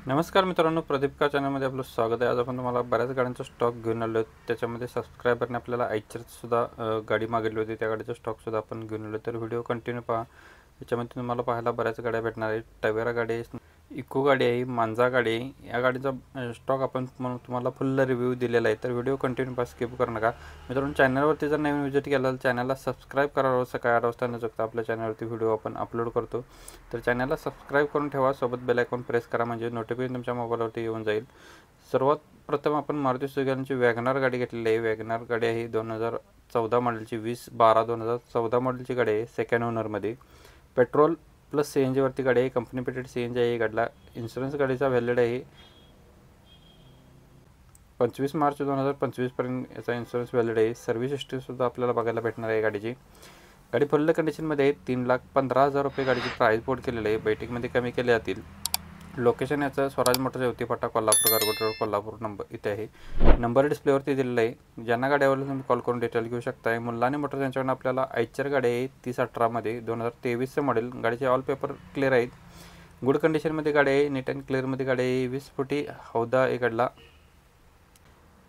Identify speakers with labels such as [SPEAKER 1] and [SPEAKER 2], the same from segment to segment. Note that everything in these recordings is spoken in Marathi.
[SPEAKER 1] नमस्कार मित्रांनो, प्रदीप का चॅनलमध्ये आपलं स्वागत आहे. आज आपण तुम्हाला बऱ्याच गाड्यांचा स्टॉक घेऊन आलो आहे. त्याच्यामध्ये सबस्क्रायबरने आपल्याला आयचरसुद्धा गाडी मागितली होती, त्या गाडीचा स्टॉकसुद्धा आपण घेऊन आलो. तर व्हिडिओ कंटिन्यू पहा. याच्यामध्ये तुम्हाला पाहायला बऱ्याच गाड्या भेटणार आहेत. टवेरा गाडी आहे, इको गाडी आहे, मांजा गाडी आहे. या गाडीचा स्टॉक आपण तुम्हाला फुल रिव्ह्यू दिलेला आहे. तर व्हिडिओ कंटिन्यू पहा, स्किप करू नका. मित्रांनो, चॅनलवरती जर नवीन व्हिजिट केला तर चॅनलला सबस्क्राईब करावं. सकाळी 8 वाजता न चुकता आपल्या चॅनलवरती व्हिडिओ आपण अपलोड करतो. तर चॅनलला सबस्क्राईब करून ठेवा, सोबत बेल आयकॉन प्रेस करा, म्हणजे नोटिफिकेशन तुमच्या मोबाईलवरती येऊन जाईल. सर्वात प्रथम आपण मारुती सुझुकी वॅगनार गाडी घेतलेली आहे. वॅगनार गाडी आहे 2014 मॉडेलची, 20/12/2014 मॉडेलची गाडी आहे. सेकंड ओनरमध्ये पेट्रोल प्लस CNG वरती गाडी आहे. कंपनी पेटेड CNG आहे गाडीला. इन्शुरन्स गाडीचा व्हॅलिड आहे 25 मार्च 2025 पर्यंत याचा इन्शुरन्स व्हॅलिड आहे. सर्व्हिस हिस्ट्रीसुद्धा आपल्याला बघायला भेटणार आहे गाडीची. गाडी फुल कंडिशनमध्ये आहे. 3,15,000 रुपये गाडीची प्राईस बोर्ड केलेली आहे. बैठकमध्ये कमी केले जातील. लोकेशन याचं स्वराज मोटर्स येवती फाटा, कोल्हापूर, गारगोटी रोड, कोल्हापूर नंबर इथे आहे. नंबर डिस्प्लेवरती दिलेला आहे. ज्यांना गाडी आवडली तुम्ही कॉल करून डिटेल घेऊ शकता. मुल्लानी मोटर्स यांच्याकडून आपल्याला आयचर गाडी आहे 3018 2023 मॉडेल. गाडीचे ऑल पेपर क्लिअर आहेत. गुड कंडिशनमध्ये गाडी आहे. नीट अँड क्लिअरमध्ये गाडी आहे. 20 फुटी हौदा आहे गाडीला.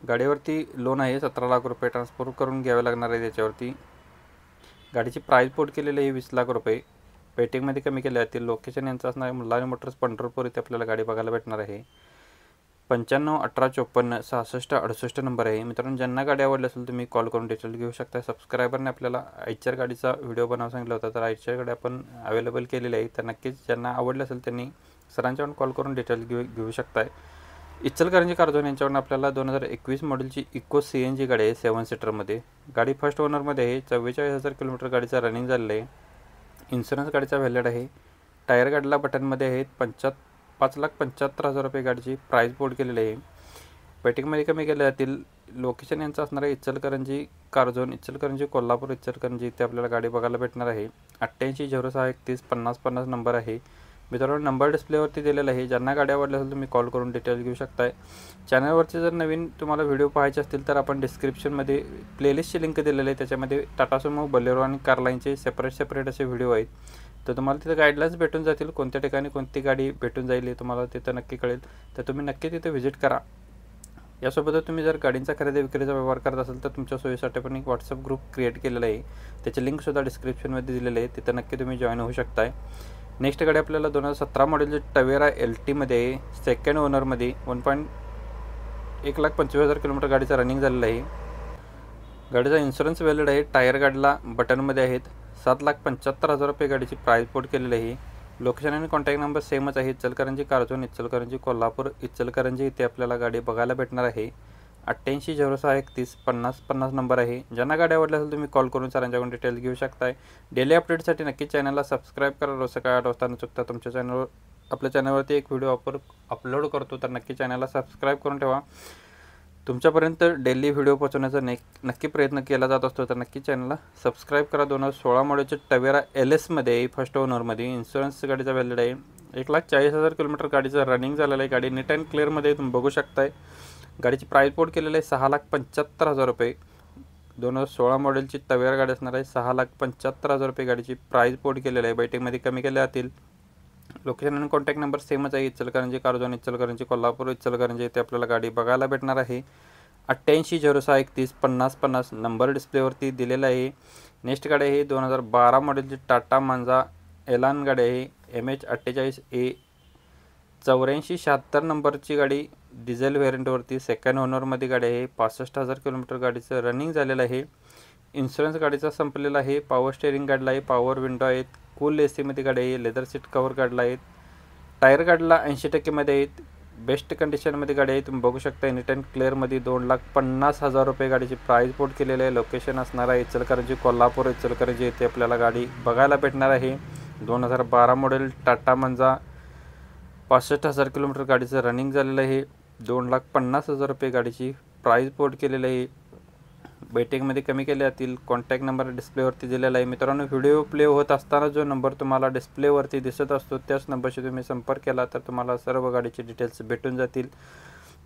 [SPEAKER 1] गाडीवरती लोन आहे 17 लाख रुपये, ट्रान्सफर करून घ्यावे लागणार आहे. त्याच्यावरती गाडीची प्राईस बोर्ड केलेली आहे 20 लाख रुपये. पेटिंगमध्ये कमी केले जातील. लोकेशन यांचं असणार आहे मुल्लानी मोटर्स, पंढरपूर इथे आपल्याला गाडी बघायला भेटणार आहे. 951854 6668 नंबर आहे. मित्रांनो, ज्यांना गाडी आवडली असेल तुम्ही कॉल करून डिटेल घेऊ शकता. सबस्क्रायबरने आपल्याला आयचर गाडीचा व्हिडिओ बनवायला सांगितलं होतं, तर आयचर गाडी आपण अवेलेबल केलेली आहे. तर नक्कीच ज्यांना आवडली असेल त्यांनी सरांच्याकडून कॉल करून डिटेल घेऊ शकताय. इचलकरंजी कारझोन यांच्याकडून आपल्याला 2021 मॉडेलची इको CNG गाडी आहे 7 सीटरमध्ये. गाडी फर्स्ट ओनरमध्ये आहे. 44,000 किलोमीटर गाडीचा रनिंग झालेलं आहे. इन्शुरन्स गाडीचा व्हॅलिड आहे. टायर गाडीला बटनमध्ये आहेत. 5,75,000 रुपये गाडीची प्राईस बोर्ड केलेली आहे. पेटिंगमध्ये कमी केले जातील. लोकेशन यांचं असणार आहे इचलकरंजी कारझोन, इचलकरंजी कोल्हापूर, इचलकरंजी इथे आपल्याला गाडी बघायला भेटणार आहे. 8806315050 नंबर आहे. मित्रांनो, नंबर डिस्प्लेवरती दिलेला आहे. ज्यांना गाडी आवडल्या असेल तुम्ही कॉल करून डिटेल घेऊ शकताय. चॅनलवरचे जर नवीन तुम्हाला व्हिडिओ पाहायचे असतील तर आपण डिस्क्रिप्शनमध्ये प्लेलिस्टची लिंक दिलेली आहे. त्याच्यामध्ये टाटा सुमो, बलेरो आणि कारलाईनचे सेपरेट असे व्हिडिओ आहेत. तर तुम्हाला तिथं गाईडलाईन्स भेटून जातील. कोणत्या ठिकाणी कोणती गाडी भेटून जाईल हे तुम्हाला तिथं नक्की कळेल. तर तुम्ही नक्की तिथे व्हिजिट करा. यासोबतच तुम्ही जर गाडींचा खरेदी विक्रीचा व्यवहार करत असाल तर तुमच्या सोयीसाठी पण एक व्हॉट्सअप ग्रुप क्रिएट केलेला आहे. त्याचे लिंकसुद्धा डिस्क्रिप्शनमध्ये दिलेले आहे. तिथं नक्की तुम्ही जॉईन होऊ शकताय. नेक्स्ट गाडी आपल्याला 2017 मॉडेलची टवेरा LT आहे. सेकंड ओनरमध्ये 1,25,000 किलोमीटर गाडीचा रनिंग झालेला आहे. गाडीचा इन्शुरन्स व्हॅलिड आहे. टायर गाडीला बटनमध्ये आहेत. 7,75,000 रुपये गाडीची प्राईस बोर्ड केलेली आहे. लोकेशन आणि कॉन्टॅक्ट नंबर सेमच आहे. इचलकरंजी कारझोन, इचलकरंजी कोल्हापूर, इचलकरंजी इथे आपल्याला गाडी बघायला भेटणार आहे. 8806315050 नंबर आहे. ज्यांना गाडी आवडल्या असेल तुम्ही कॉल करून सरांच्याकडून डिटेल घेऊ शकताय. डेली अपडेटसाठी नक्की चॅनलला सबस्क्राईब करा. रोज सकाळी 8 वाजता न चुकता तुमच्या चॅनलवर आपल्या चॅनलवरती एक व्हिडिओ अपलोड करतो, तर नक्की चॅनलला सबस्क्राईब करून ठेवा. तुमच्यापर्यंत डेली व्हिडिओ पोहोचवण्याचा नक्की प्रयत्न केला जात असतो. तर नक्की चॅनलला सबस्क्राईब करा. 2016 मॉडेलचे टवेरा LS फर्स्ट ओनरमध्ये. इन्शुरन्स गाडीचा व्हॅलिड आहे. 1,40,000 किलोमीटर गाडीचं रनिंग झालेलं आहे. गाडी नीट अँड क्लिअरमध्ये तुम्ही बघू शकताय. गाडीची प्राईस बोर्ड केलेली आहे 6,75,000 रुपये. 2016 मॉडेलची टवेरा गाडी असणार आहे. 6,75,000 रुपये गाडीची प्राईस बोर्ड केलेली आहे. बैठकमध्ये कमी केले जातील. लोकेशन आणि कॉन्टॅक्ट नंबर सेमच आहे. इचलकरंजी कारझोन, इचलकरंजी कोल्हापूर, इचलकरंजी इथे आपल्याला गाडी बघायला भेटणार आहे. 8806315050 नंबर डिस्प्लेवरती दिलेला आहे. नेक्स्ट गाडी आहे 2012 मॉडेलची टाटा मांजा एलान गाडी आहे. MH48A 8476 नंबरची गाडी डिझेल व्हेरियंटवरती. सेकंड ओनरमध्ये गाडी आहे. 65,000 किलोमीटर गाडीचं रनिंग झालेलं आहे. इन्शुरन्स गाडीचा संपलेला आहे. पॉवर स्टेअरिंग गाडीला आहे. पॉवर विंडो आहेत. कूल AC गाडी आहे. लेदर सीट कवर गाडीला आहेत. टायर गाडीला 80% आहेत. बेस्ट कंडिशनमध्ये गाडी आहे. तुम्ही बघू शकता. नीट अँड क्लिअरमध्ये 2,50,000 रुपये गाडीची प्राईस बोर्ड केलेली आहे. लोकेशन असणार आहे इचलकरंजी कोल्हापूर, इचलकरंजी येथे आपल्याला गाडी बघायला भेटणार आहे. 2012 मॉडेल टाटा मांजा 65,000 किलोमीटर गाडीचं रनिंग झालेलं आहे. 2,50,000 रुपये गाडीची प्राईस बोर्ड केलेली आहे. बैठकमध्ये कमी केले जातील. कॉन्टॅक्ट नंबर डिस्प्लेवरती दिलेला आहे. मित्रांनो, व्हिडिओ प्ले होत असताना जो नंबर तुम्हाला डिस्प्लेवरती दिसत असतो त्याच नंबरशी तुम्ही संपर्क केला तर तुम्हाला सर्व गाडीची डिटेल्स भेटून जातील.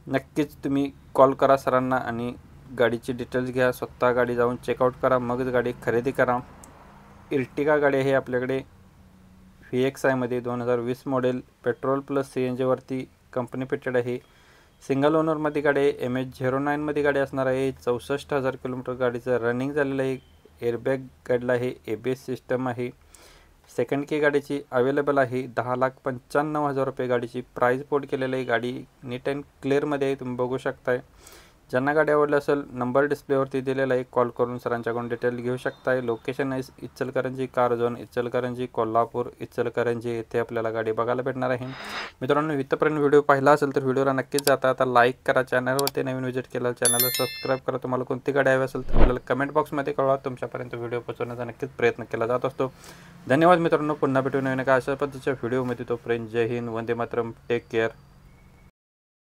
[SPEAKER 1] नक्कीच तुम्ही कॉल करा सरांना आणि गाडीची डिटेल्स घ्या. स्वतः गाडी जाऊन चेकआउट करा, मगच गाडी खरेदी करा. इर्टिगा गाडी आहे आपल्याकडे VXI 2020 model. Petrol plus CNG वरती कंपनी फिटेड आहे, सिंगल ओनरमध्ये गाडी आहे, MH09 मध्ये गाडी असणार आहे, 64,000 किलोमीटर गाडीचं रनिंग झालेलं आहे, एअरबॅग गाडीला आहे, ABS सिस्टम आहे, सेकंड की गाडीची अवेलेबल आहे, 10,95,000 रुपये गाडीची प्राईस कोट केलेलं आहे। गाडी नीट अँड क्लिअरमध्ये आहे, तुम्ही बघू शकताय। ज्यांना गाडी आवडली असेल नंबर डिस्प्लेवरती दिलेला आहे, कॉल करून सरांच्याकडून डिटेल घेऊ शकताय। लोकेशन आहे इचलकरंजी कार झोन, इचलकरंजी कोल्हापूर इचलकरंजी येथे आपल्याला गाडी बघायला भेटणार आहे। मित्रांनो, इथपर्यंत व्हिडिओ पाहिला असेल तर व्हिडिओला नक्कीच जाता आता लाईक करा, चॅनलवरती नवीन व्हिजिट केला चॅनलला सबस्क्राईब करा। तुम्हाला कोणती गाडी हवी असेल तर आपल्याला कमेंट बॉक्समध्ये कळवा, तुमच्यापर्यंत व्हिडिओ पोहोचवण्याचा नक्कीच प्रयत्न केला जात असतो। धन्यवाद मित्रांनो, पुन्हा भेटू नवीन एका अशा पद्धतीच्या व्हिडिओमध्ये। तोपर्यंत जय हिंद, वंदे मातरम, टेक केअर।